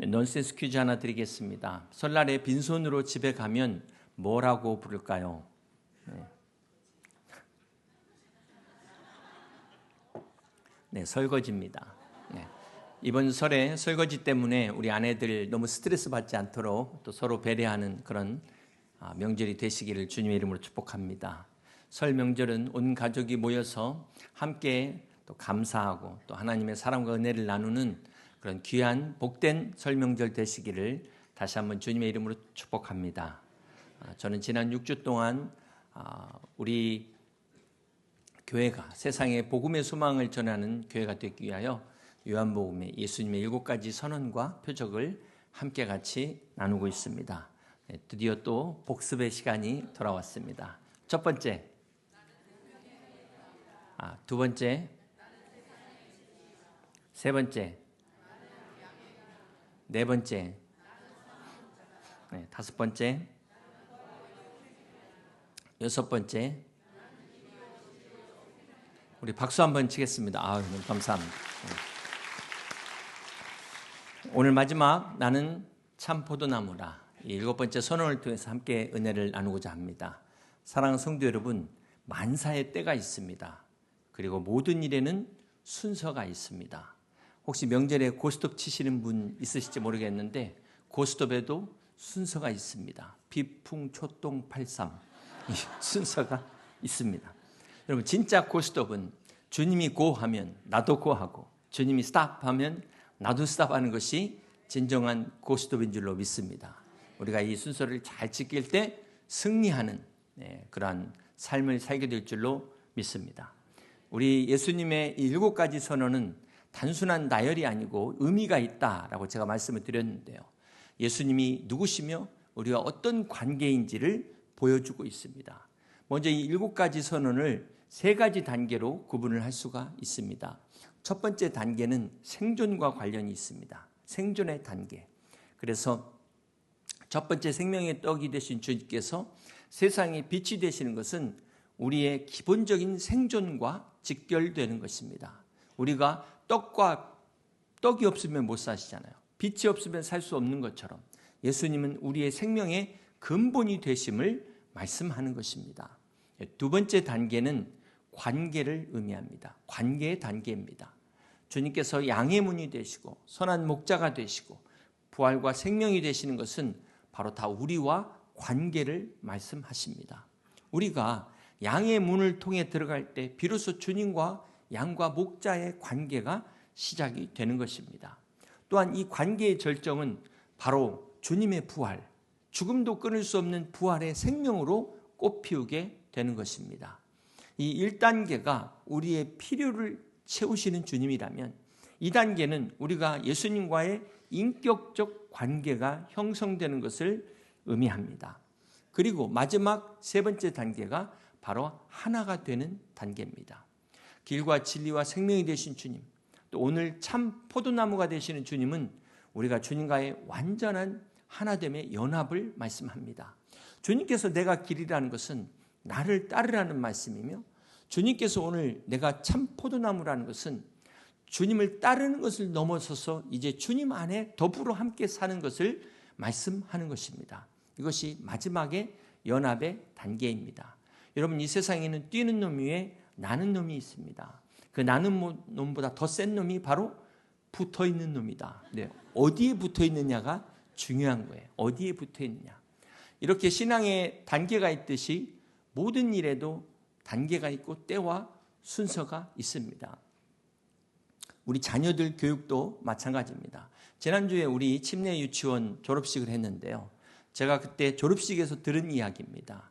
네, 넌센스 퀴즈 하나 드리겠습니다. 설날에 빈손으로 집에 가면 뭐라고 부를까요? 네, 설거지입니다. 네. 이번 설에 설거지 때문에 우리 아내들 너무 스트레스 받지 않도록 또 서로 배려하는 그런 명절이 되시기를 주님의 이름으로 축복합니다. 설 명절은 온 가족이 모여서 함께 또 감사하고 또 하나님의 사랑과 은혜를 나누는 그런 귀한 복된 설 명절 되시기를 다시 한번 주님의 이름으로 축복합니다. 저는 지난 6주 동안 우리 교회가 세상에 복음의 소망을 전하는 교회가 되기 위하여 요한복음의 예수님의 7가지 선언과 표적을 함께 같이 나누고 있습니다. 드디어 또 복습의 시간이 돌아왔습니다. 첫 번째, 두 번째, 세 번째, 네 번째, 다섯 번째, 여섯 번째. 우리 박수 한번 치겠습니다. 너무 감사합니다. 오늘 마지막 나는 참 포도나무라, 이 7번째 선언을 통해서 함께 은혜를 나누고자 합니다. 사랑하는 성도 여러분, 만사의 때가 있습니다. 그리고 모든 일에는 순서가 있습니다. 혹시 명절에 고스톱 치시는 분 있으실지 모르겠는데 고스톱에도 순서가 있습니다. 비풍초똥83 이 순서가 있습니다. 여러분, 진짜 고스톱은 주님이 고 하면 나도 고 하고 주님이 스탑 하면 나도 스탑 하는 것이 진정한 고스톱인 줄로 믿습니다. 우리가 이 순서를 잘 지킬 때 승리하는 그러한 삶을 살게 될 줄로 믿습니다. 우리 예수님의 이 7가지 선언은 단순한 나열이 아니고 의미가 있다라고 제가 말씀을 드렸는데요. 예수님이 누구시며 우리가 어떤 관계인지를 보여주고 있습니다. 먼저 이 7가지 선언을 3가지 단계로 구분을 할 수가 있습니다. 첫 번째 단계는 생존과 관련이 있습니다. 생존의 단계. 그래서 첫 번째 생명의 떡이 되신 주님께서 세상에 빛이 되시는 것은 우리의 기본적인 생존과 직결되는 것입니다. 우리가 떡이 없으면 못 사시잖아요. 빛이 없으면 살 수 없는 것처럼 예수님은 우리의 생명의 근본이 되심을 말씀하는 것입니다. 두 번째 단계는 관계를 의미합니다. 관계의 단계입니다. 주님께서 양의 문이 되시고 선한 목자가 되시고 부활과 생명이 되시는 것은 바로 다 우리와 관계를 말씀하십니다. 우리가 양의 문을 통해 들어갈 때 비로소 주님과 양과 목자의 관계가 시작이 되는 것입니다. 또한 이 관계의 절정은 바로 주님의 부활, 죽음도 끊을 수 없는 부활의 생명으로 꽃피우게 되는 것입니다. 이 1단계가 우리의 필요를 채우시는 주님이라면 2단계는 우리가 예수님과의 인격적 관계가 형성되는 것을 의미합니다. 그리고 마지막 3번째 단계가 바로 하나가 되는 단계입니다. 길과 진리와 생명이 되신 주님, 또 오늘 참 포도나무가 되시는 주님은 우리가 주님과의 완전한 하나됨의 연합을 말씀합니다. 주님께서 내가 길이라는 것은 나를 따르라는 말씀이며 주님께서 오늘 내가 참 포도나무라는 것은 주님을 따르는 것을 넘어서서 이제 주님 안에 더불어 함께 사는 것을 말씀하는 것입니다. 이것이 마지막의 연합의 단계입니다. 여러분, 이 세상에는 뛰는 놈 위에 나는 놈이 있습니다. 그 나는 놈보다 더 센 놈이 바로 붙어있는 놈이다. 어디에 붙어있느냐가 중요한 거예요. 어디에 붙어있느냐. 이렇게 신앙의 단계가 있듯이 모든 일에도 단계가 있고 때와 순서가 있습니다. 우리 자녀들 교육도 마찬가지입니다. 지난주에 우리 침례 유치원 졸업식을 했는데요. 제가 그때 졸업식에서 들은 이야기입니다.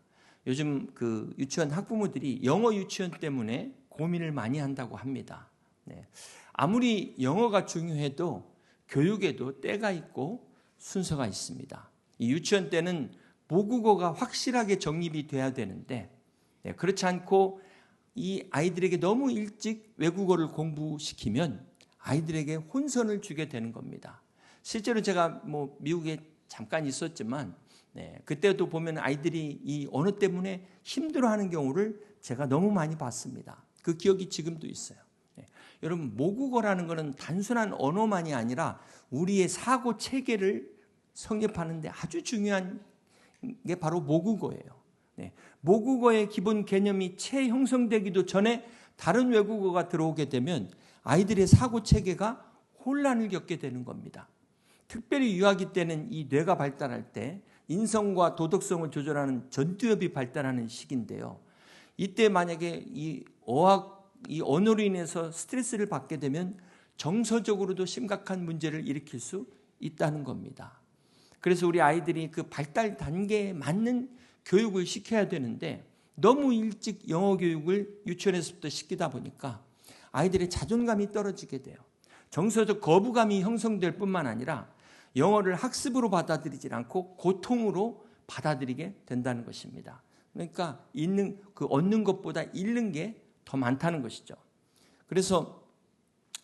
요즘 그 유치원 학부모들이 영어 유치원 때문에 고민을 많이 한다고 합니다. 아무리 영어가 중요해도 교육에도 때가 있고 순서가 있습니다. 이 유치원 때는 모국어가 확실하게 정립이 돼야 되는데 그렇지 않고 이 아이들에게 너무 일찍 외국어를 공부시키면 아이들에게 혼선을 주게 되는 겁니다. 실제로 제가 미국에 잠깐 있었지만 그때도 보면 아이들이 이 언어 때문에 힘들어하는 경우를 제가 너무 많이 봤습니다. 그 기억이 지금도 있어요. 여러분, 모국어라는 것은 단순한 언어만이 아니라 우리의 사고 체계를 성립하는 데 아주 중요한 게 바로 모국어예요. 모국어의 기본 개념이 채 형성되기도 전에 다른 외국어가 들어오게 되면 아이들의 사고 체계가 혼란을 겪게 되는 겁니다. 특별히 유아기 때는 이 뇌가 발달할 때 인성과 도덕성을 조절하는 전두엽이 발달하는 시기인데요. 이때 만약에 이 언어로 인해서 스트레스를 받게 되면 정서적으로도 심각한 문제를 일으킬 수 있다는 겁니다. 그래서 우리 아이들이 그 발달 단계에 맞는 교육을 시켜야 되는데 너무 일찍 영어 교육을 유치원에서부터 시키다 보니까 아이들의 자존감이 떨어지게 돼요. 정서적 거부감이 형성될 뿐만 아니라 영어를 학습으로 받아들이지 않고 고통으로 받아들이게 된다는 것입니다. 그러니까 얻는 것보다 잃는 게 더 많다는 것이죠. 그래서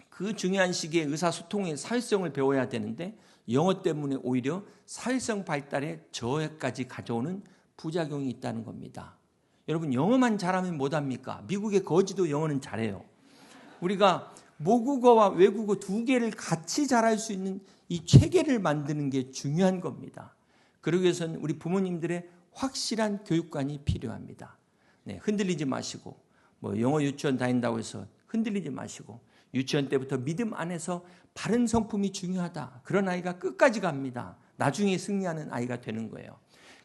그 중요한 시기에 의사소통의 사회성을 배워야 되는데 영어 때문에 오히려 사회성 발달에 저해까지 가져오는 부작용이 있다는 겁니다. 여러분, 영어만 잘하면 못합니까? 미국의 거지도 영어는 잘해요. 우리가 모국어와 외국어 두 개를 같이 잘할 수 있는 이 체계를 만드는 게 중요한 겁니다. 그러기 위해서는 우리 부모님들의 확실한 교육관이 필요합니다. 흔들리지 마시고 영어 유치원 다닌다고 해서 흔들리지 마시고 유치원 때부터 믿음 안에서 바른 성품이 중요하다. 그런 아이가 끝까지 갑니다. 나중에 승리하는 아이가 되는 거예요.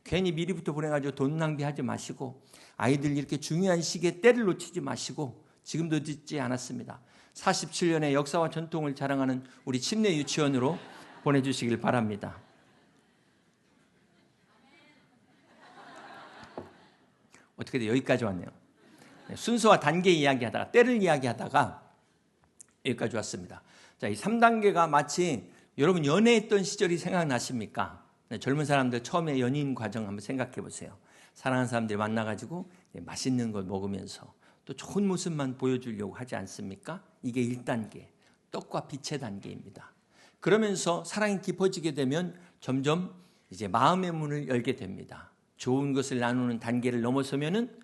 괜히 미리부터 보내가지고 돈 낭비하지 마시고 아이들 이렇게 중요한 시기에 때를 놓치지 마시고 지금도 늦지 않았습니다. 47년의 역사와 전통을 자랑하는 우리 침례 유치원으로 보내주시길 바랍니다. 어떻게든 여기까지 왔네요. 순서와 단계 이야기하다가 때를 이야기하다가 여기까지 왔습니다. 자, 이 3단계가 마치 여러분 연애했던 시절이 생각나십니까? 젊은 사람들 처음에 연인 과정 한번 생각해 보세요. 사랑하는 사람들이 만나가지고 맛있는 걸 먹으면서 또 좋은 모습만 보여주려고 하지 않습니까? 이게 1단계, 떡과 빛의 단계입니다. 그러면서 사랑이 깊어지게 되면 점점 이제 마음의 문을 열게 됩니다. 좋은 것을 나누는 단계를 넘어서면은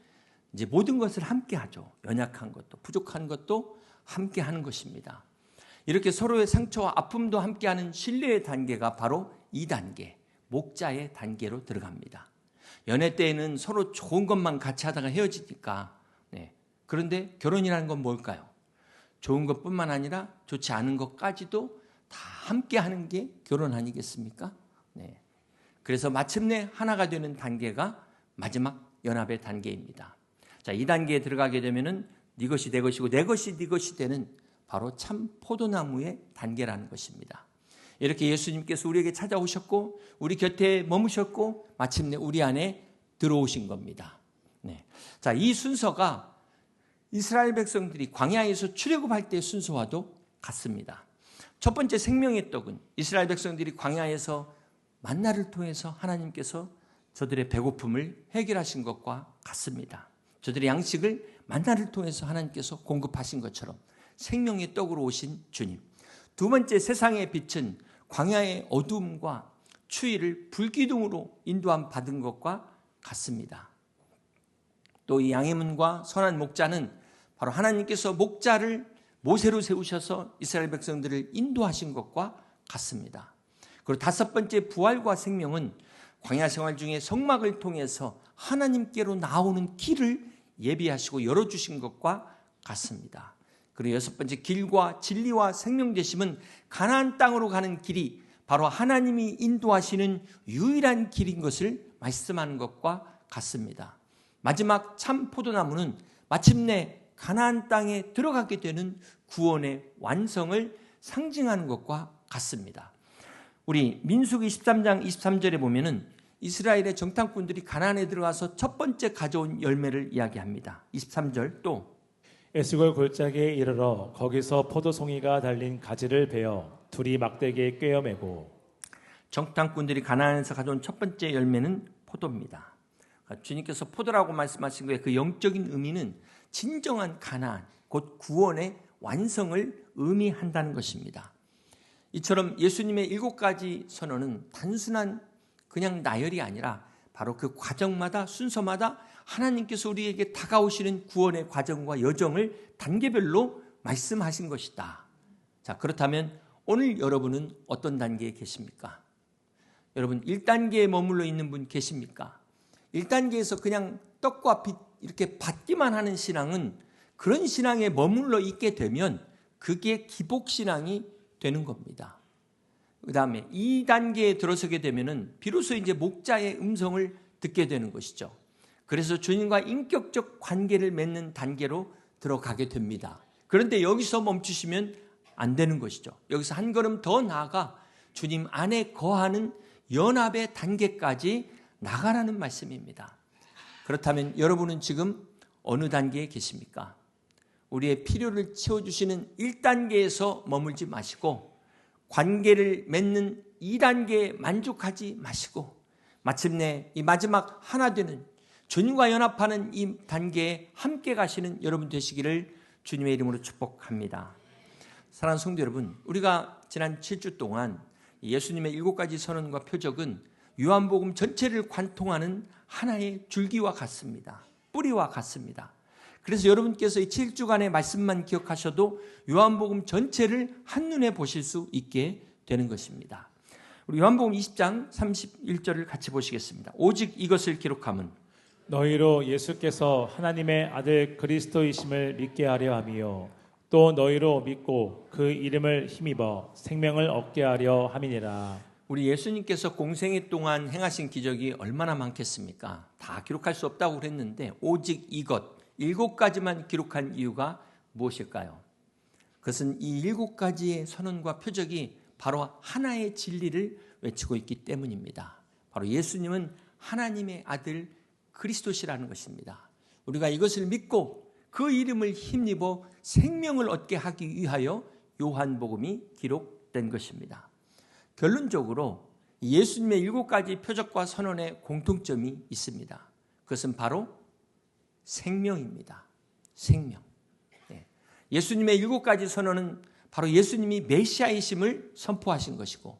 이제 모든 것을 함께 하죠. 연약한 것도 부족한 것도 함께 하는 것입니다. 이렇게 서로의 상처와 아픔도 함께 하는 신뢰의 단계가 바로 2단계, 목자의 단계로 들어갑니다. 연애 때에는 서로 좋은 것만 같이 하다가 헤어지니까. 그런데 결혼이라는 건 뭘까요? 좋은 것뿐만 아니라 좋지 않은 것까지도 다 함께 하는 게 결혼 아니겠습니까? 그래서 마침내 하나가 되는 단계가 마지막 연합의 단계입니다. 자, 2단계에 들어가게 되면은 네 것이 내 것이고 내 것이 네 것이 되는 바로 참 포도나무의 단계라는 것입니다. 이렇게 예수님께서 우리에게 찾아오셨고 우리 곁에 머무셨고 마침내 우리 안에 들어오신 겁니다. 자, 이 순서가 이스라엘 백성들이 광야에서 출애굽할 때의 순서와도 같습니다. 첫 번째 생명의 떡은 이스라엘 백성들이 광야에서 만나를 통해서 하나님께서 저들의 배고픔을 해결하신 것과 같습니다. 저들의 양식을 만나를 통해서 하나님께서 공급하신 것처럼 생명의 떡으로 오신 주님. 두 번째 세상의 빛은 광야의 어둠과 추위를 불기둥으로 인도함 받은 것과 같습니다. 또 이 양의 문과 선한 목자는 바로 하나님께서 목자를 모세로 세우셔서 이스라엘 백성들을 인도하신 것과 같습니다. 그리고 다섯 번째 부활과 생명은 광야 생활 중에 성막을 통해서 하나님께로 나오는 길을 예비하시고 열어주신 것과 같습니다. 그리고 여섯 번째 길과 진리와 생명 되심은 가나안 땅으로 가는 길이 바로 하나님이 인도하시는 유일한 길인 것을 말씀하는 것과 같습니다. 마지막 참 포도나무는 마침내 가나안 땅에 들어가게 되는 구원의 완성을 상징하는 것과 같습니다. 우리 민수기 13장 23절에 보면은 이스라엘의 정탐꾼들이 가나안에 들어가서 첫 번째 가져온 열매를 이야기합니다. 23절 또 에스골 골짜기에 이르러 거기서 포도송이가 달린 가지를 베어 둘이 막대기에 꿰어매고. 정탐꾼들이 가나안에서 가져온 첫 번째 열매는 포도입니다. 주님께서 포도라고 말씀하신 거에 그 영적인 의미는 진정한 가나안, 곧 구원의 완성을 의미한다는 것입니다. 이처럼 예수님의 7가지 선언은 단순한 그냥 나열이 아니라 바로 그 과정마다 순서마다 하나님께서 우리에게 다가오시는 구원의 과정과 여정을 단계별로 말씀하신 것이다. 자, 그렇다면 오늘 여러분은 어떤 단계에 계십니까? 여러분 1단계에 머물러 있는 분 계십니까? 1단계에서 그냥 떡과 빛 이렇게 받기만 하는 신앙은 그런 신앙에 머물러 있게 되면 그게 기복신앙이 되는 겁니다. 그 다음에 2단계에 들어서게 되면은 비로소 이제 목자의 음성을 듣게 되는 것이죠. 그래서 주님과 인격적 관계를 맺는 단계로 들어가게 됩니다. 그런데 여기서 멈추시면 안 되는 것이죠. 여기서 한 걸음 더 나아가 주님 안에 거하는 연합의 단계까지 나가라는 말씀입니다. 그렇다면 여러분은 지금 어느 단계에 계십니까? 우리의 필요를 채워주시는 1단계에서 머물지 마시고 관계를 맺는 2단계에 만족하지 마시고 마침내 이 마지막 하나 되는 주님과 연합하는 이 단계에 함께 가시는 여러분 되시기를 주님의 이름으로 축복합니다. 사랑하는 성도 여러분, 우리가 지난 7주 동안 예수님의 7가지 선언과 표적은 요한복음 전체를 관통하는 하나의 줄기와 같습니다. 뿌리와 같습니다. 그래서 여러분께서 이 7주간의 말씀만 기억하셔도 요한복음 전체를 한눈에 보실 수 있게 되는 것입니다. 우리 요한복음 20장 31절을 같이 보시겠습니다. 오직 이것을 기록함은 너희로 예수께서 하나님의 아들 그리스도이심을 믿게 하려 함이요 또 너희로 믿고 그 이름을 힘입어 생명을 얻게 하려 함이니라. 우리 예수님께서 공생애 동안 행하신 기적이 얼마나 많겠습니까? 다 기록할 수 없다고 그랬는데 오직 이것 7가지만 기록한 이유가 무엇일까요? 그것은 이 7가지의 선언과 표적이 바로 하나의 진리를 외치고 있기 때문입니다. 바로 예수님은 하나님의 아들 그리스도시라는 것입니다. 우리가 이것을 믿고 그 이름을 힘입어 생명을 얻게 하기 위하여 요한복음이 기록된 것입니다. 결론적으로 예수님의 7가지 표적과 선언의 공통점이 있습니다. 그것은 바로 생명입니다. 생명. 예수님의 7가지 선언은 바로 예수님이 메시아이심을 선포하신 것이고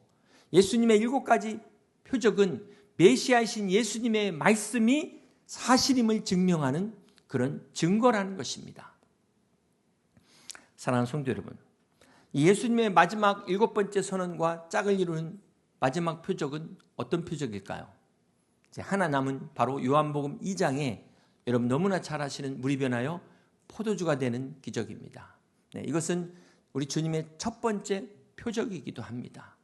예수님의 7가지 표적은 메시아이신 예수님의 말씀이 사실임을 증명하는 그런 증거라는 것입니다. 사랑하는 성도 여러분, 예수님의 마지막 7번째 선언과 짝을 이루는 마지막 표적은 어떤 표적일까요? 이제 하나 남은 바로 요한복음 2장에 여러분 너무나 잘 아시는 물이 변하여 포도주가 되는 기적입니다. 이것은 우리 주님의 첫 번째 표적이기도 합니다.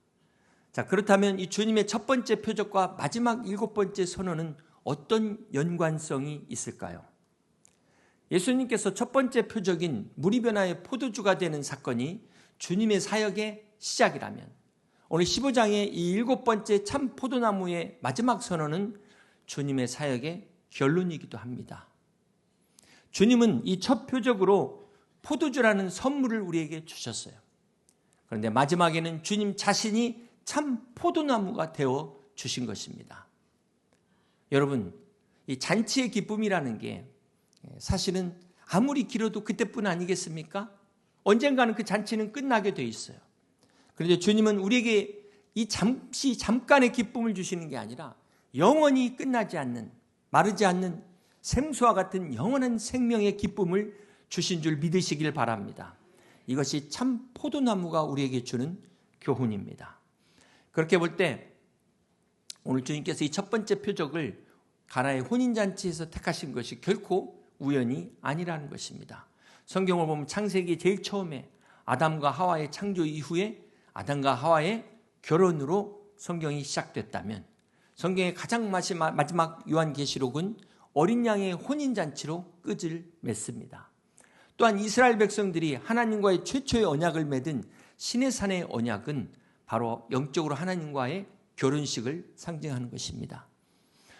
자, 그렇다면 이 주님의 첫 번째 표적과 마지막 7번째 선언은 어떤 연관성이 있을까요? 예수님께서 첫 번째 표적인 물이 변하여 포도주가 되는 사건이 주님의 사역의 시작이라면 오늘 15장의 이 7번째 참 포도나무의 마지막 선언은 주님의 사역의 결론이기도 합니다. 주님은 이 첫 표적으로 포도주라는 선물을 우리에게 주셨어요. 그런데 마지막에는 주님 자신이 참 포도나무가 되어 주신 것입니다. 여러분, 이 잔치의 기쁨이라는 게 사실은 아무리 길어도 그때뿐 아니겠습니까? 언젠가는 그 잔치는 끝나게 돼 있어요. 그런데 주님은 우리에게 이 잠깐의 기쁨을 주시는 게 아니라 영원히 끝나지 않는, 마르지 않는 샘수와 같은 영원한 생명의 기쁨을 주신 줄 믿으시길 바랍니다. 이것이 참 포도나무가 우리에게 주는 교훈입니다. 그렇게 볼 때 오늘 주님께서 이 첫 번째 표적을 가나의 혼인잔치에서 택하신 것이 결코 우연이 아니라는 것입니다. 성경을 보면 창세기 제일 처음에 아담과 하와의 창조 이후에 아담과 하와의 결혼으로 성경이 시작됐다면 성경의 가장 마지막 요한계시록은 어린 양의 혼인잔치로 끝을 맺습니다. 또한 이스라엘 백성들이 하나님과의 최초의 언약을 맺은 시내산의 언약은 바로 영적으로 하나님과의 결혼식을 상징하는 것입니다.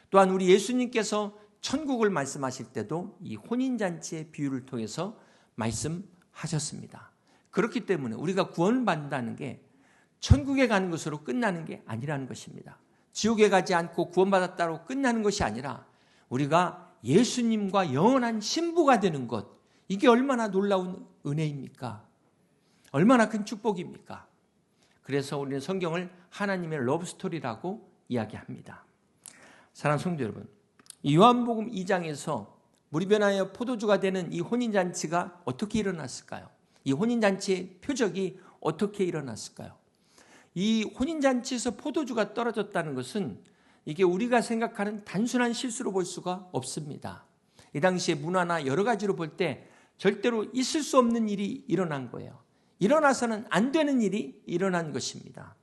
또한 우리 예수님께서 천국을 말씀하실 때도 이 혼인잔치의 비유를 통해서 말씀하셨습니다. 그렇기 때문에 우리가 구원을 받는다는 게 천국에 가는 것으로 끝나는 게 아니라는 것입니다. 지옥에 가지 않고 구원받았다고 끝나는 것이 아니라 우리가 예수님과 영원한 신부가 되는 것, 이게 얼마나 놀라운 은혜입니까? 얼마나 큰 축복입니까? 그래서 우리는 성경을 하나님의 러브스토리라고 이야기합니다. 사랑하는 성도 여러분, 이 요한복음 2장에서 물이 변하여 포도주가 되는 이 혼인잔치가 어떻게 일어났을까요? 이 혼인잔치의 표적이 어떻게 일어났을까요? 이 혼인잔치에서 포도주가 떨어졌다는 것은 이게 우리가 생각하는 단순한 실수로 볼 수가 없습니다. 이 당시의 문화나 여러 가지로 볼 때 절대로 있을 수 없는 일이 일어난 거예요. 일어나서는 안 되는 일이 일어난 것입니다.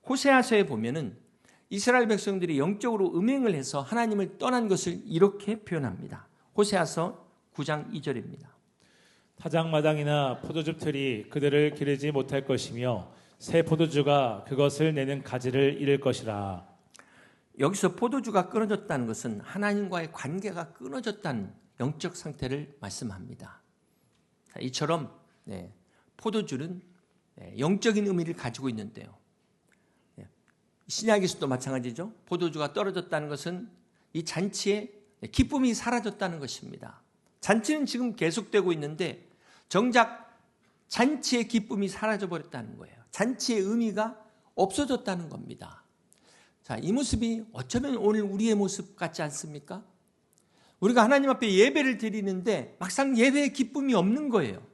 호세아서에 보면은 이스라엘 백성들이 영적으로 음행을 해서 하나님을 떠난 것을 이렇게 표현합니다. 호세아서 9장 2절입니다. 타작마당이나 포도즙 틀이 그들을 기르지 못할 것이며 새 포도주가 그것을 내는 가지를 잃을 것이라. 여기서 포도주가 끊어졌다는 것은 하나님과의 관계가 끊어졌다는 영적 상태를 말씀합니다. 이처럼 포도주는 영적인 의미를 가지고 있는데요. 신약에서도 마찬가지죠. 포도주가 떨어졌다는 것은 이 잔치에 기쁨이 사라졌다는 것입니다. 잔치는 지금 계속되고 있는데 정작 잔치의 기쁨이 사라져버렸다는 거예요. 잔치의 의미가 없어졌다는 겁니다. 자, 이 모습이 어쩌면 오늘 우리의 모습 같지 않습니까? 우리가 하나님 앞에 예배를 드리는데 막상 예배의 기쁨이 없는 거예요.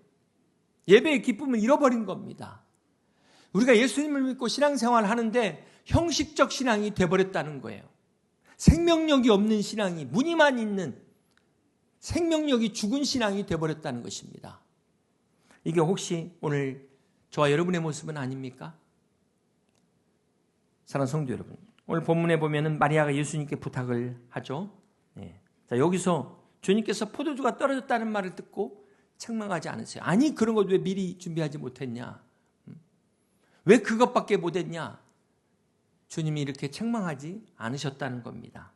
예배의 기쁨을 잃어버린 겁니다. 우리가 예수님을 믿고 신앙생활을 하는데 형식적 신앙이 돼버렸다는 거예요. 생명력이 없는 신앙이, 무늬만 있는 생명력이 죽은 신앙이 돼버렸다는 것입니다. 이게 혹시 오늘 저와 여러분의 모습은 아닙니까? 사랑하는 성도 여러분, 오늘 본문에 보면은 마리아가 예수님께 부탁을 하죠. 자, 여기서 주님께서 포도주가 떨어졌다는 말을 듣고 책망하지 않으세요. 아니, 그런 것 왜 미리 준비하지 못했냐? 왜 그것밖에 못했냐? 주님이 이렇게 책망하지 않으셨다는 겁니다.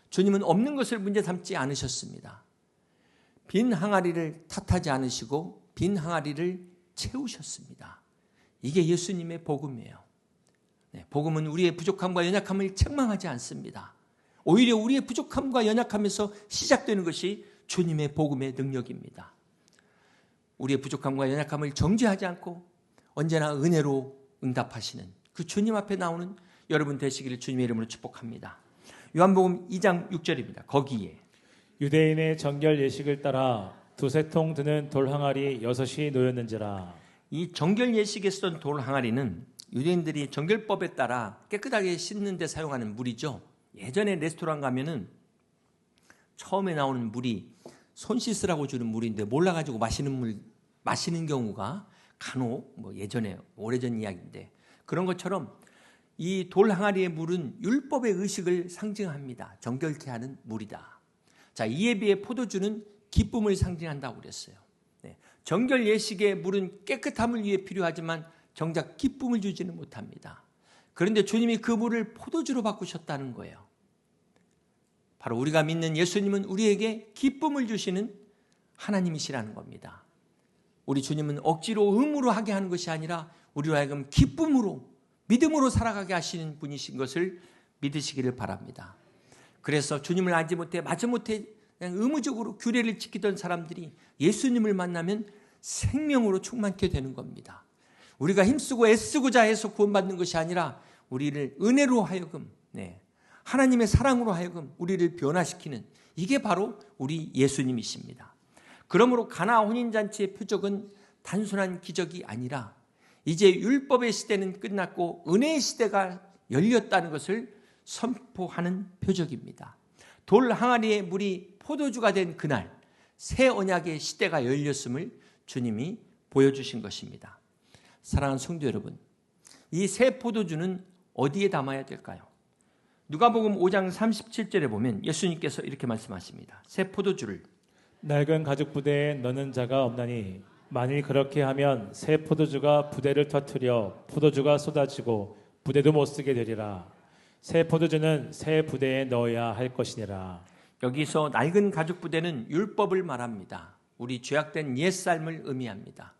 주님은 없는 것을 문제 삼지 않으셨습니다. 빈 항아리를 탓하지 않으시고 빈 항아리를 채우셨습니다. 이게 예수님의 복음이에요. 복음은 우리의 부족함과 연약함을 책망하지 않습니다. 오히려 우리의 부족함과 연약함에서 시작되는 것이 주님의 복음의 능력입니다. 우리의 부족함과 연약함을 정죄하지 않고 언제나 은혜로 응답하시는 그 주님 앞에 나오는 여러분 되시기를 주님의 이름으로 축복합니다. 요한복음 2장 6절입니다. 거기에 유대인의 정결 예식을 따라 두세 통 드는 돌 항아리 6이 놓였는지라. 이 정결 예식에 쓰던 돌 항아리는 유대인들이 정결법에 따라 깨끗하게 씻는 데 사용하는 물이죠. 예전에 레스토랑 가면은 처음에 나오는 물이 손 씻으라고 주는 물인데 몰라가지고 마시는 경우가 간혹 예전에 오래전 이야기인데 그런 것처럼 이 돌 항아리의 물은 율법의 의식을 상징합니다. 정결케 하는 물이다. 자, 이에 비해 포도주는 기쁨을 상징한다고 그랬어요. 정결 예식의 물은 깨끗함을 위해 필요하지만 정작 기쁨을 주지는 못합니다. 그런데 주님이 그 물을 포도주로 바꾸셨다는 거예요. 바로 우리가 믿는 예수님은 우리에게 기쁨을 주시는 하나님이시라는 겁니다. 우리 주님은 억지로 의무로 하게 하는 것이 아니라 우리로 하여금 기쁨으로 믿음으로 살아가게 하시는 분이신 것을 믿으시기를 바랍니다. 그래서 주님을 알지 못해 마지못해 그냥 의무적으로 규례를 지키던 사람들이 예수님을 만나면 생명으로 충만케 되는 겁니다. 우리가 힘쓰고 애쓰고자 해서 구원받는 것이 아니라 우리를 은혜로 하여금 하나님의 사랑으로 하여금 우리를 변화시키는 이게 바로 우리 예수님이십니다. 그러므로 가나 혼인잔치의 표적은 단순한 기적이 아니라 이제 율법의 시대는 끝났고 은혜의 시대가 열렸다는 것을 선포하는 표적입니다. 돌 항아리의 물이 포도주가 된 그날 새 언약의 시대가 열렸음을 주님이 보여주신 것입니다. 사랑하는 성도 여러분, 이 새 포도주는 어디에 담아야 될까요? 누가복음 5장 37절에 보면 예수님께서 이렇게 말씀하십니다. 새 포도주를 낡은 가죽 부대에 넣는 자가 없나니 만일 그렇게 하면 새 포도주가 부대를 터뜨려 포도주가 쏟아지고 부대도 못 쓰게 되리라. 새 포도주는 새 부대에 넣어야 할 것이니라. 여기서 낡은 가죽 부대는 율법을 말합니다. 우리 죄악된 옛삶을 의미합니다.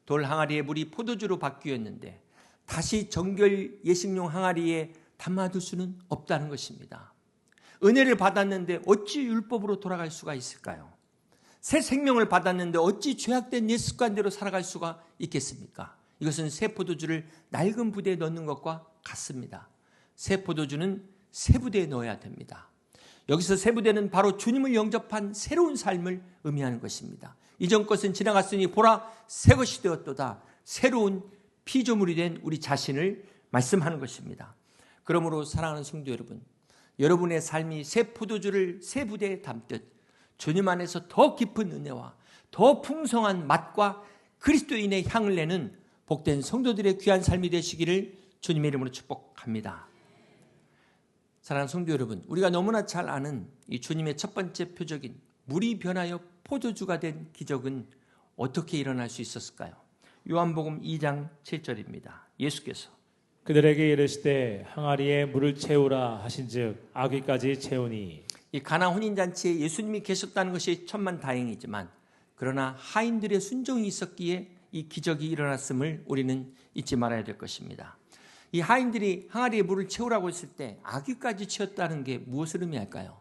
돌 항아리의 물이 포도주로 바뀌었는데 다시 정결 예식용 항아리에 담아둘 수는 없다는 것입니다. 은혜를 받았는데 어찌 율법으로 돌아갈 수가 있을까요? 새 생명을 받았는데 어찌 죄악된 옛 습관대로 살아갈 수가 있겠습니까? 이것은 새 포도주를 낡은 부대에 넣는 것과 같습니다. 새 포도주는 새 부대에 넣어야 됩니다. 여기서 새 부대는 바로 주님을 영접한 새로운 삶을 의미하는 것입니다. 이전 것은 지나갔으니 보라 새 것이 되었도다. 새로운 피조물이 된 우리 자신을 말씀하는 것입니다. 그러므로 사랑하는 성도 여러분, 여러분의 삶이 새 포도주를 새 부대에 담듯 주님 안에서 더 깊은 은혜와 더 풍성한 맛과 그리스도인의 향을 내는 복된 성도들의 귀한 삶이 되시기를 주님의 이름으로 축복합니다. 사랑하는 성도 여러분, 우리가 너무나 잘 아는 이 주님의 첫 번째 표적인 물이 변하여 포도주가 된 기적은 어떻게 일어날 수 있었을까요? 요한복음 2장 7절입니다. 예수께서 그들에게 이르시되 항아리에 물을 채우라 하신즉 아귀까지 채우니. 이 가나 혼인잔치에 예수님이 계셨다는 것이 천만다행이지만 그러나 하인들의 순종이 있었기에 이 기적이 일어났음을 우리는 잊지 말아야 될 것입니다. 이 하인들이 항아리에 물을 채우라고 했을 때 아귀까지 채웠다는 게 무엇을 의미할까요?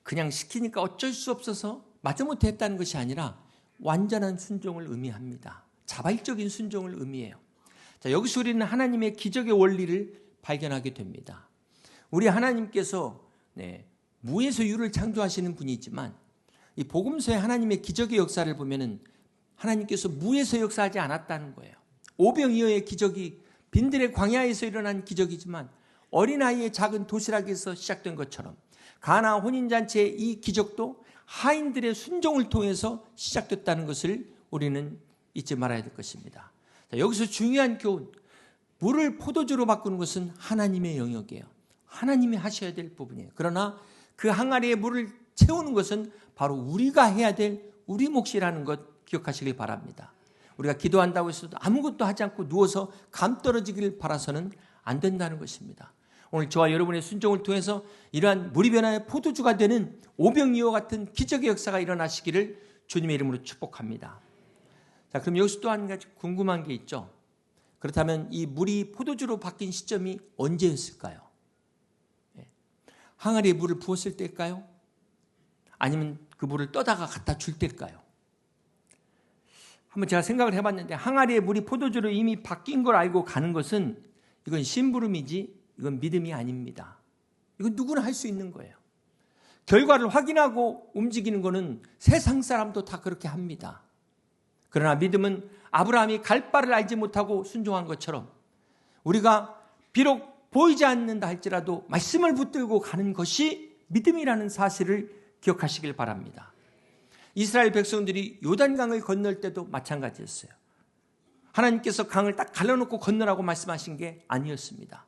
그냥 시키니까 어쩔 수 없어서 마지못해 했다는 것이 아니라 완전한 순종을 의미합니다. 자발적인 순종을 의미해요. 자, 여기서 우리는 하나님의 기적의 원리를 발견하게 됩니다. 우리 하나님께서 무에서 유를 창조하시는 분이지만 이 복음서의 하나님의 기적의 역사를 보면은 하나님께서 무에서 역사하지 않았다는 거예요. 오병이어의 기적이 빈들의 광야에서 일어난 기적이지만 어린아이의 작은 도시락에서 시작된 것처럼 가나 혼인잔치의 이 기적도 하인들의 순종을 통해서 시작됐다는 것을 우리는 잊지 말아야 될 것입니다. 자, 여기서 중요한 교훈, 물을 포도주로 바꾸는 것은 하나님의 영역이에요. 하나님이 하셔야 될 부분이에요. 그러나 그 항아리에 물을 채우는 것은 바로 우리가 해야 될 우리 몫이라는 것 기억하시길 바랍니다. 우리가 기도한다고 해서도 아무것도 하지 않고 누워서 감 떨어지길 바라서는 안 된다는 것입니다. 오늘 저와 여러분의 순종을 통해서 이러한 물이 변화의 포도주가 되는 오병이어 같은 기적의 역사가 일어나시기를 주님의 이름으로 축복합니다. 자, 그럼 여기서 또 한 가지 궁금한 게 있죠. 그렇다면 이 물이 포도주로 바뀐 시점이 언제였을까요? 항아리에 물을 부었을 때일까요? 아니면 그 물을 떠다가 갖다 줄 때일까요? 한번 제가 생각을 해봤는데 항아리에 물이 포도주로 이미 바뀐 걸 알고 가는 것은 이건 심부름이지 이건 믿음이 아닙니다. 이건 누구나 할 수 있는 거예요. 결과를 확인하고 움직이는 거는 세상 사람도 다 그렇게 합니다. 그러나 믿음은 아브라함이 갈 바를 알지 못하고 순종한 것처럼 우리가 비록 보이지 않는다 할지라도 말씀을 붙들고 가는 것이 믿음이라는 사실을 기억하시길 바랍니다. 이스라엘 백성들이 요단강을 건널 때도 마찬가지였어요. 하나님께서 강을 딱 갈라놓고 건너라고 말씀하신 게 아니었습니다.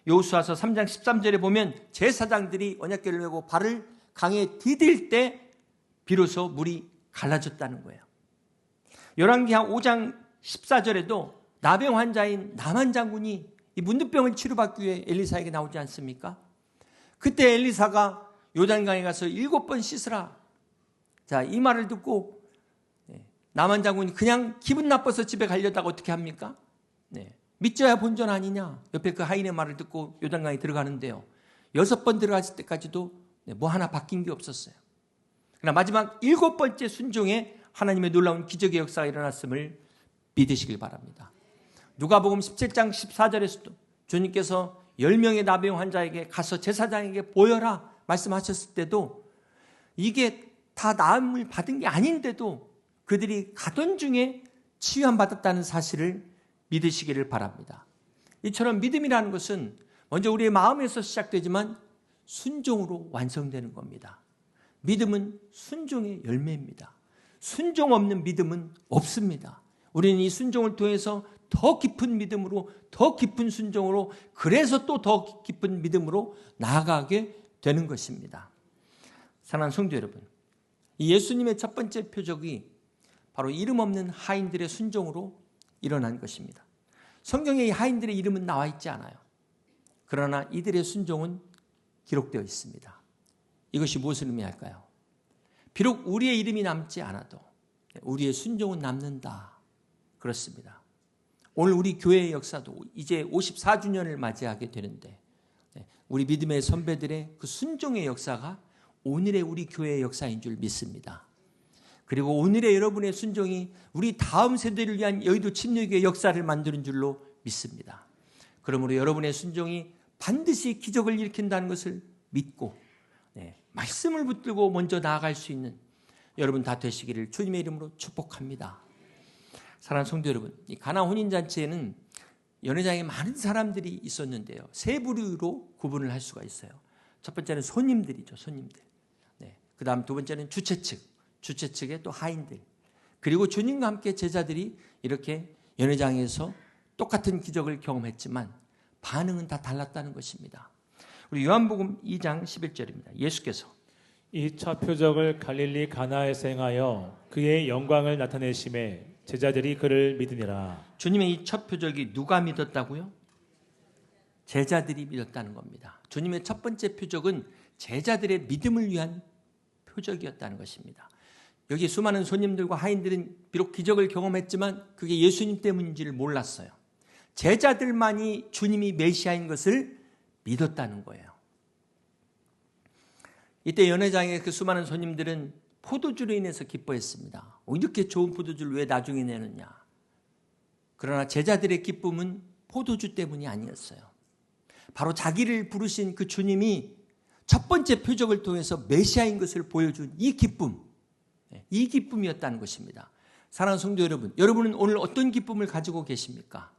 여호수아서 3장 13절에 보면 제사장들이 언약궤를 메고 발을 강에 디딜 때 비로소 물이 갈라졌다는 거예요. 열왕기하 5장 14절에도 나병 환자인 나만 장군이 이 문둥병을 치료받기 위해 엘리사에게 나오지 않습니까? 그때 엘리사가 요단강에 가서 7번 씻으라. 자, 이 말을 듣고 나만 장군이 그냥 기분 나빠서 집에 가려다가 어떻게 합니까? 믿져야 본전 아니냐. 옆에 그 하인의 말을 듣고 요단강에 들어가는데요. 6번 들어갔을 때까지도 뭐 하나 바뀐 게 없었어요. 그러나 마지막 7번째 순종에 하나님의 놀라운 기적의 역사가 일어났음을 믿으시길 바랍니다. 누가복음 17장 14절에서도 주님께서 10명의 나병 환자에게 가서 제사장에게 보여라 말씀하셨을 때도 이게 다 나음을 받은 게 아닌데도 그들이 가던 중에 치유받았다는 사실을 믿으시기를 바랍니다. 이처럼 믿음이라는 것은 먼저 우리의 마음에서 시작되지만 순종으로 완성되는 겁니다. 믿음은 순종의 열매입니다. 순종 없는 믿음은 없습니다. 우리는 이 순종을 통해서 더 깊은 믿음으로, 더 깊은 순종으로, 그래서 또 더 깊은 믿음으로 나아가게 되는 것입니다. 사랑하는 성도 여러분, 이 예수님의 첫 번째 표적이 바로 이름 없는 하인들의 순종으로 일어난 것입니다. 성경에 이 하인들의 이름은 나와 있지 않아요. 그러나 이들의 순종은 기록되어 있습니다. 이것이 무엇을 의미할까요? 비록 우리의 이름이 남지 않아도 우리의 순종은 남는다. 그렇습니다. 오늘 우리 교회의 역사도 이제 54주년을 맞이하게 되는데 우리 믿음의 선배들의 그 순종의 역사가 오늘의 우리 교회의 역사인 줄 믿습니다. 그리고 오늘의 여러분의 순종이 우리 다음 세대를 위한 여의도 침례교회의 역사를 만드는 줄로 믿습니다. 그러므로 여러분의 순종이 반드시 기적을 일으킨다는 것을 믿고 말씀을 붙들고 먼저 나아갈 수 있는 여러분 다 되시기를 주님의 이름으로 축복합니다. 사랑하는 성도 여러분, 이 가나 혼인잔치에는 연회장에 많은 사람들이 있었는데요. 세 부류로 구분을 할 수가 있어요. 첫 번째는 손님들이죠. 손님들. 네. 그 다음 두 번째는 주최 측의 또 하인들. 그리고 주님과 함께 제자들이 이렇게 연회장에서 똑같은 기적을 경험했지만 반응은 다 달랐다는 것입니다. 우리 요한복음 2장 11절입니다. 예수께서 이 첫 표적을 갈릴리 가나에서 행하여 그의 영광을 나타내심에 제자들이 그를 믿으니라. 주님의 이 첫 표적이 누가 믿었다고요? 제자들이 믿었다는 겁니다. 주님의 첫 번째 표적은 제자들의 믿음을 위한 표적이었다는 것입니다. 여기 수많은 손님들과 하인들은 비록 기적을 경험했지만 그게 예수님 때문인지를 몰랐어요. 제자들만이 주님이 메시아인 것을 믿었다는 거예요. 이때 연회장의 그 수많은 손님들은 포도주로 인해서 기뻐했습니다. 이렇게 좋은 포도주를 왜 나중에 내느냐. 그러나 제자들의 기쁨은 포도주 때문이 아니었어요. 바로 자기를 부르신 그 주님이 첫 번째 표적을 통해서 메시아인 것을 보여준 이 기쁨이었다는 것입니다. 사랑하는 성도 여러분, 여러분은 오늘 어떤 기쁨을 가지고 계십니까?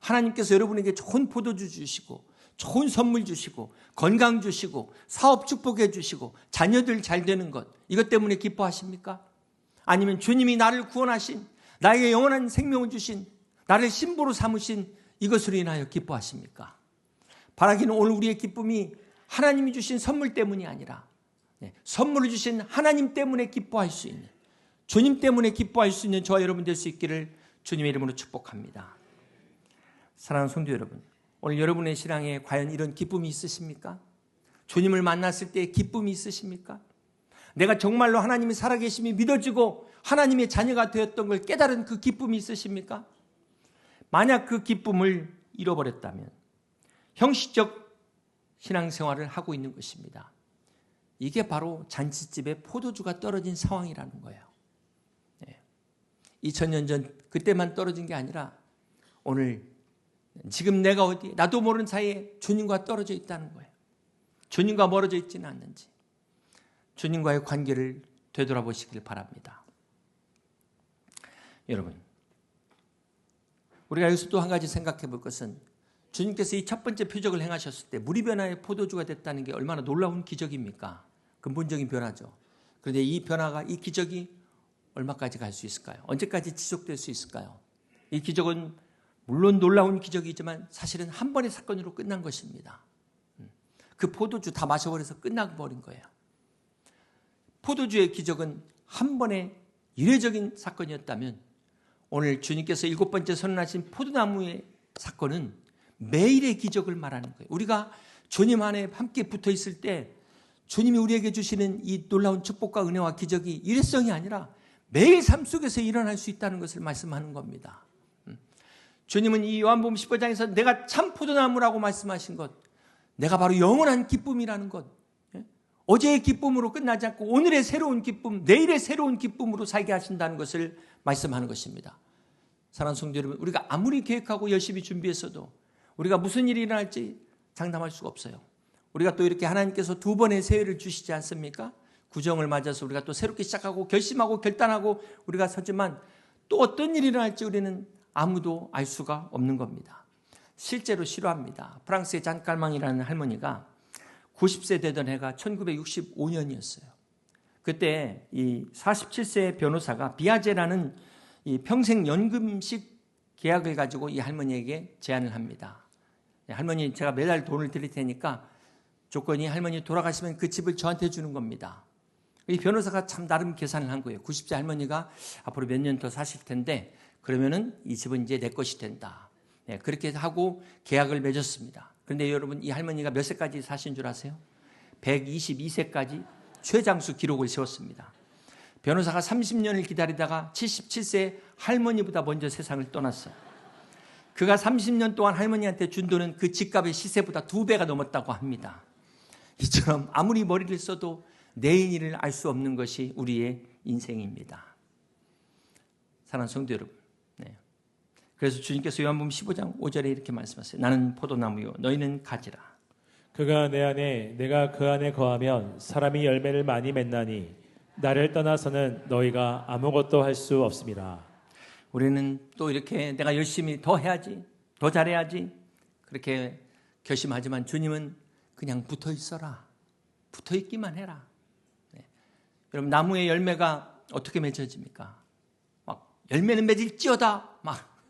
하나님께서 여러분에게 좋은 포도주 주시고 좋은 선물 주시고 건강 주시고 사업 축복해 주시고 자녀들 잘 되는 것, 이것 때문에 기뻐하십니까? 아니면 주님이 나를 구원하신, 나에게 영원한 생명을 주신, 나를 신부로 삼으신 이것으로 인하여 기뻐하십니까? 바라기는 오늘 우리의 기쁨이 하나님이 주신 선물 때문이 아니라 선물을 주신 하나님 때문에 기뻐할 수 있는, 주님 때문에 기뻐할 수 있는 저와 여러분 될 수 있기를 주님의 이름으로 축복합니다. 사랑하는 성도 여러분, 오늘 여러분의 신앙에 과연 이런 기쁨이 있으십니까? 주님을 만났을 때 기쁨이 있으십니까? 내가 정말로 하나님이 살아계심이 믿어지고 하나님의 자녀가 되었던 걸 깨달은 그 기쁨이 있으십니까? 만약 그 기쁨을 잃어버렸다면 형식적 신앙생활을 하고 있는 것입니다. 이게 바로 잔치집에 포도주가 떨어진 상황이라는 거예요. 2000년 전 그때만 떨어진 게 아니라 오늘 지금 내가 어디 나도 모르는 사이에 주님과 떨어져 있다는 거예요. 주님과 멀어져 있지는 않는지 주님과의 관계를 되돌아보시길 바랍니다. 여러분, 우리가 여기서 또 한 가지 생각해 볼 것은 주님께서 이 첫 번째 표적을 행하셨을 때 물이 변화의 포도주가 됐다는 게 얼마나 놀라운 기적입니까? 근본적인 변화죠. 그런데 이 변화가, 이 기적이 얼마까지 갈 수 있을까요? 언제까지 지속될 수 있을까요? 이 기적은 물론 놀라운 기적이지만 사실은 한 번의 사건으로 끝난 것입니다. 그 포도주 다 마셔버려서 끝나버린 거예요. 포도주의 기적은 한 번의 이례적인 사건이었다면 오늘 주님께서 7번째 선언하신 포도나무의 사건은 매일의 기적을 말하는 거예요. 우리가 주님 안에 함께 붙어 있을 때 주님이 우리에게 주시는 이 놀라운 축복과 은혜와 기적이 일회성이 아니라 매일 삶 속에서 일어날 수 있다는 것을 말씀하는 겁니다. 주님은 이 요한복음 15장에서 내가 참 포도나무라고 말씀하신 것, 내가 바로 영원한 기쁨이라는 것, 어제의 기쁨으로 끝나지 않고 오늘의 새로운 기쁨, 내일의 새로운 기쁨으로 살게 하신다는 것을 말씀하는 것입니다. 사랑하는 성도 여러분, 우리가 아무리 계획하고 열심히 준비했어도 우리가 무슨 일이 일어날지 장담할 수가 없어요. 우리가 또 이렇게 하나님께서 2번의 새해를 주시지 않습니까? 구정을 맞아서 우리가 또 새롭게 시작하고 결심하고 결단하고 우리가 서지만 또 어떤 일이 일어날지 우리는 아무도 알 수가 없는 겁니다. 실제로 실화입니다. 프랑스의 잔깔망이라는 할머니가 90세 되던 해가 1965년이었어요. 그때 이 47세의 변호사가 비아제라는 이 평생연금식 계약을 가지고 이 할머니에게 제안을 합니다. 할머니, 제가 매달 돈을 드릴 테니까 조건이 할머니 돌아가시면 그 집을 저한테 주는 겁니다. 이 변호사가 참 나름 계산을 한 거예요. 90세 할머니가 앞으로 몇 년 더 사실 텐데 그러면은 이 집은 이제 내 것이 된다. 그렇게 하고 계약을 맺었습니다. 그런데 여러분, 이 할머니가 몇 세까지 사신 줄 아세요? 122세까지 최장수 기록을 세웠습니다. 변호사가 30년을 기다리다가 77세 할머니보다 먼저 세상을 떠났어요. 그가 30년 동안 할머니한테 준 돈은 그 집값의 시세보다 2배가 넘었다고 합니다. 이처럼 아무리 머리를 써도 내일 일을 알 수 없는 것이 우리의 인생입니다. 사랑하는 성도 여러분, 그래서 주님께서 요한복음 15장 5절에 이렇게 말씀하세요. 나는 포도나무요 너희는 가지라. 그가 내 안에 내가 그 안에 거하면 사람이 열매를 많이 맺나니 나를 떠나서는 너희가 아무것도 할 수 없습니다. 우리는 또 이렇게 내가 열심히 더 해야지, 더 잘해야지 그렇게 결심하지만 주님은 그냥 붙어 있어라. 붙어 있기만 해라. 네. 여러분, 나무의 열매가 어떻게 맺어집니까? 막 열매는 맺을지어다. 막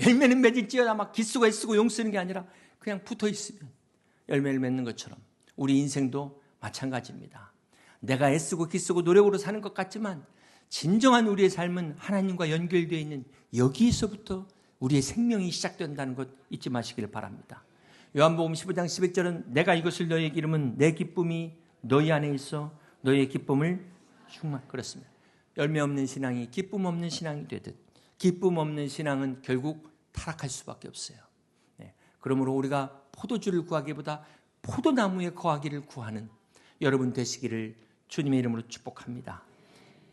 열매는 맺을지어다. 막 기수가 애쓰고 용 쓰는 게 아니라 그냥 붙어 있으면 열매를 맺는 것처럼 우리 인생도 마찬가지입니다. 내가 애쓰고 기쓰고 노력으로 사는 것 같지만 진정한 우리의 삶은 하나님과 연결되어 있는 여기에서부터 우리의 생명이 시작된다는 것 잊지 마시길 바랍니다. 요한복음 15장 11절은 내가 이것을 너희에게 이르면 내 기쁨이 너희 안에 있어 너희의 기쁨을 그렇습니다. 열매 없는 신앙이 기쁨 없는 신앙이 되듯 기쁨 없는 신앙은 결국 타락할 수밖에 없어요. 네. 그러므로 우리가 포도주를 구하기보다 포도나무에 거하기를 구하는 여러분 되시기를 주님의 이름으로 축복합니다.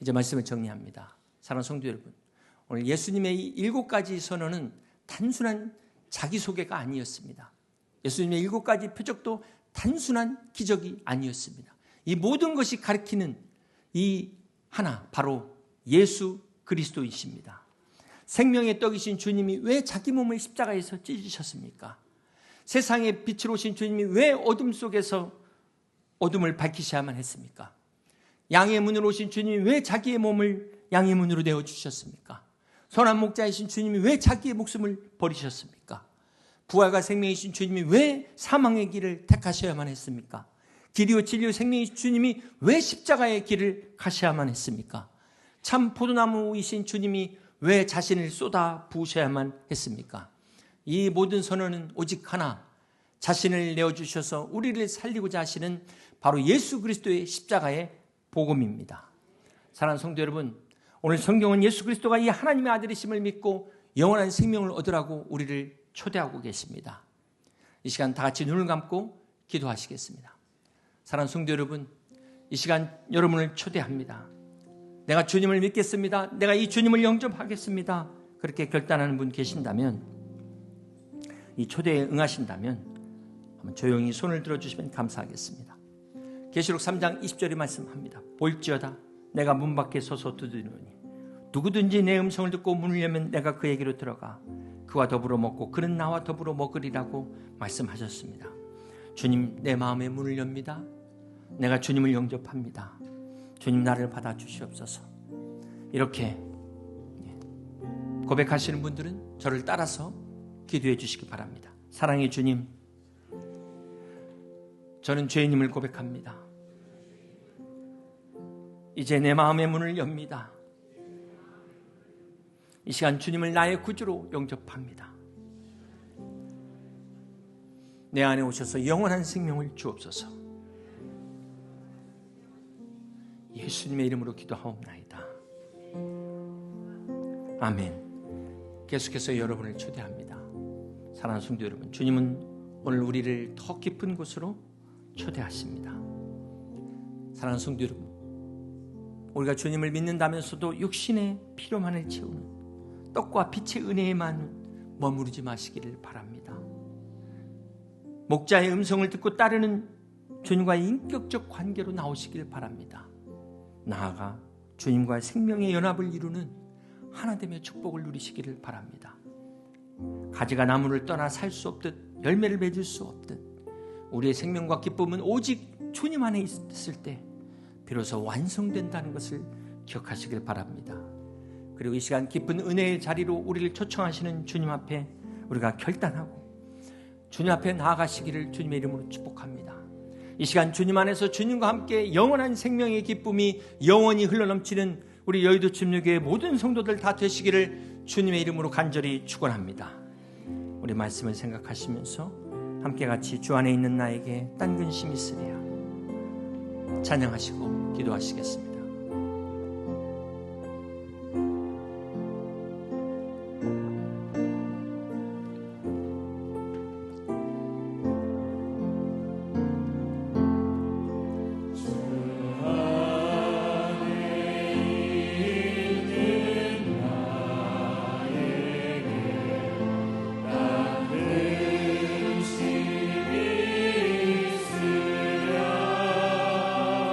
이제 말씀을 정리합니다. 사랑하는 성도 여러분, 오늘 예수님의 이 7가지 선언은 단순한 자기소개가 아니었습니다. 예수님의 7가지 표적도 단순한 기적이 아니었습니다. 이 모든 것이 가리키는 이 하나, 바로 예수 그리스도이십니다. 생명의 떡이신 주님이 왜 자기 몸을 십자가에서 찢으셨습니까? 세상의 빛으로 오신 주님이 왜 어둠 속에서 어둠을 밝히셔야만 했습니까? 양의 문으로 오신 주님이 왜 자기의 몸을 양의 문으로 내어주셨습니까? 선한 목자이신 주님이 왜 자기의 목숨을 버리셨습니까? 부활과 생명이신 주님이 왜 사망의 길을 택하셔야만 했습니까? 길이요 진리요 생명이신 주님이 왜 십자가의 길을 가셔야만 했습니까? 참 포도나무이신 주님이 왜 자신을 쏟아 부으셔야만 했습니까? 이 모든 선언은 오직 하나, 자신을 내어주셔서 우리를 살리고자 하시는 바로 예수 그리스도의 십자가의 복음입니다. 사랑하는 성도 여러분, 오늘 성경은 예수 그리스도가 이 하나님의 아들이심을 믿고 영원한 생명을 얻으라고 우리를 초대하고 계십니다. 이 시간 다 같이 눈을 감고 기도하시겠습니다. 사랑하는 성도 여러분, 이 시간 여러분을 초대합니다. 내가 주님을 믿겠습니다. 내가 이 주님을 영접하겠습니다. 그렇게 결단하는 분 계신다면, 이 초대에 응하신다면 한번 조용히 손을 들어주시면 감사하겠습니다. 계시록 3장 20절에 말씀합니다. 볼지어다 내가 문 밖에 서서 두드리노니 누구든지 내 음성을 듣고 문을 열면 내가 그에게로 들어가 그와 더불어 먹고 그는 나와 더불어 먹으리라고 말씀하셨습니다. 주님, 내 마음의 문을 엽니다. 내가 주님을 영접합니다. 주님, 나를 받아주시옵소서. 이렇게 고백하시는 분들은 저를 따라서 기도해 주시기 바랍니다. 사랑의 주님, 저는 죄인임을 고백합니다. 이제 내 마음의 문을 엽니다. 이 시간 주님을 나의 구주로 영접합니다. 내 안에 오셔서 영원한 생명을 주옵소서. 예수님의 이름으로 기도하옵나이다. 아멘. 계속해서 여러분을 초대합니다. 사랑하는 성도 여러분, 주님은 오늘 우리를 더 깊은 곳으로 초대하십니다. 사랑하는 성도 여러분, 우리가 주님을 믿는다면서도 육신의 피로만을 채우는 떡과 빛의 은혜에만 머무르지 마시기를 바랍니다. 목자의 음성을 듣고 따르는 주님과의 인격적 관계로 나오시길 바랍니다. 나아가 주님과의 생명의 연합을 이루는 하나됨의 축복을 누리시기를 바랍니다. 가지가 나무를 떠나 살 수 없듯 열매를 맺을 수 없듯 우리의 생명과 기쁨은 오직 주님 안에 있을 때 비로소 완성된다는 것을 기억하시길 바랍니다. 그리고 이 시간 깊은 은혜의 자리로 우리를 초청하시는 주님 앞에 우리가 결단하고 주님 앞에 나아가시기를 주님의 이름으로 축복합니다. 이 시간 주님 안에서 주님과 함께 영원한 생명의 기쁨이 영원히 흘러넘치는 우리 여의도 침례교회 모든 성도들 다 되시기를 주님의 이름으로 간절히 축원합니다. 우리 말씀을 생각하시면서 함께 같이 주 안에 있는 나에게 딴 근심이 있으랴 찬양하시고 기도하시겠습니다.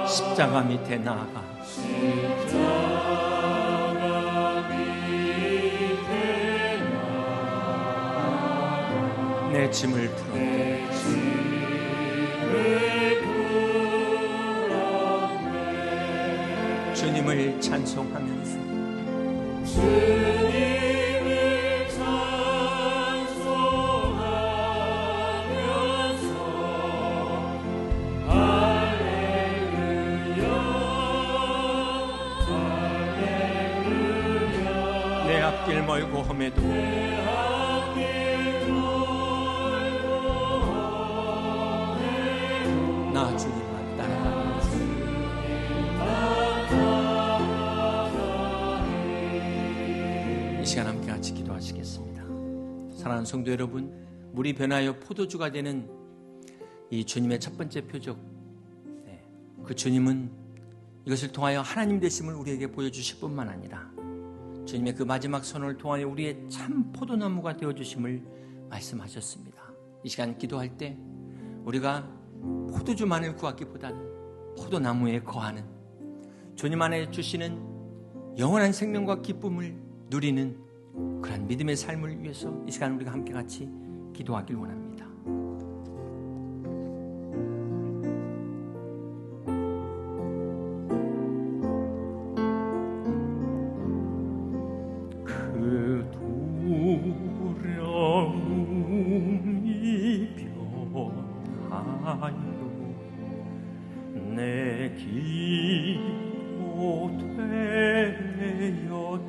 십자가 밑에 나아가 내 짐을 풀었네. 주님을 찬송하면서 내 앞길 멀고 험해도 나 주님만 따라가면서 이 시간 함께 같이 기도하시겠습니다. 사랑하는 성도 여러분, 물이 변하여 포도주가 되는 이 주님의 첫 번째 표적, 그 주님은 이것을 통하여 하나님 되심을 우리에게 보여주실 뿐만 아니라 주님의 그 마지막 선언을 통하여 우리의 참 포도나무가 되어주심을 말씀하셨습니다. 이 시간 기도할 때 우리가 포도주만을 구하기보다는 포도나무에 거하는 주님 안에 주시는 영원한 생명과 기쁨을 누리는 그런 믿음의 삶을 위해서 이 시간 우리가 함께 같이 기도하길 원합니다. 그 두려움이 변하여 내 기도 되었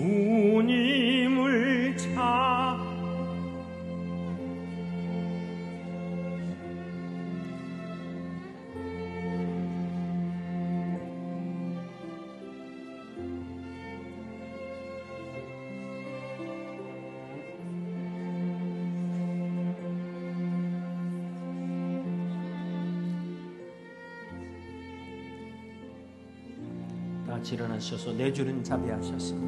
주님을 찾 다 같이 일어나셔서 내 주는 자비하셨습니다.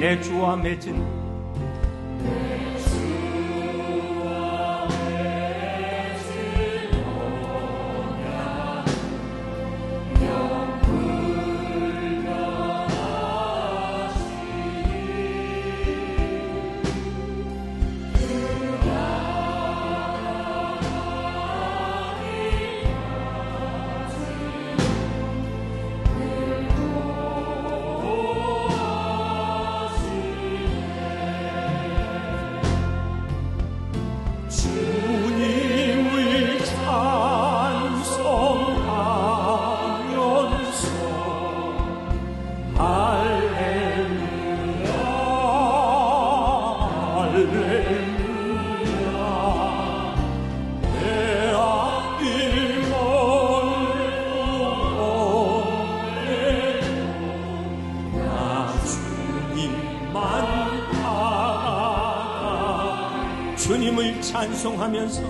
내 주와 맺은 주님을 찬송하면서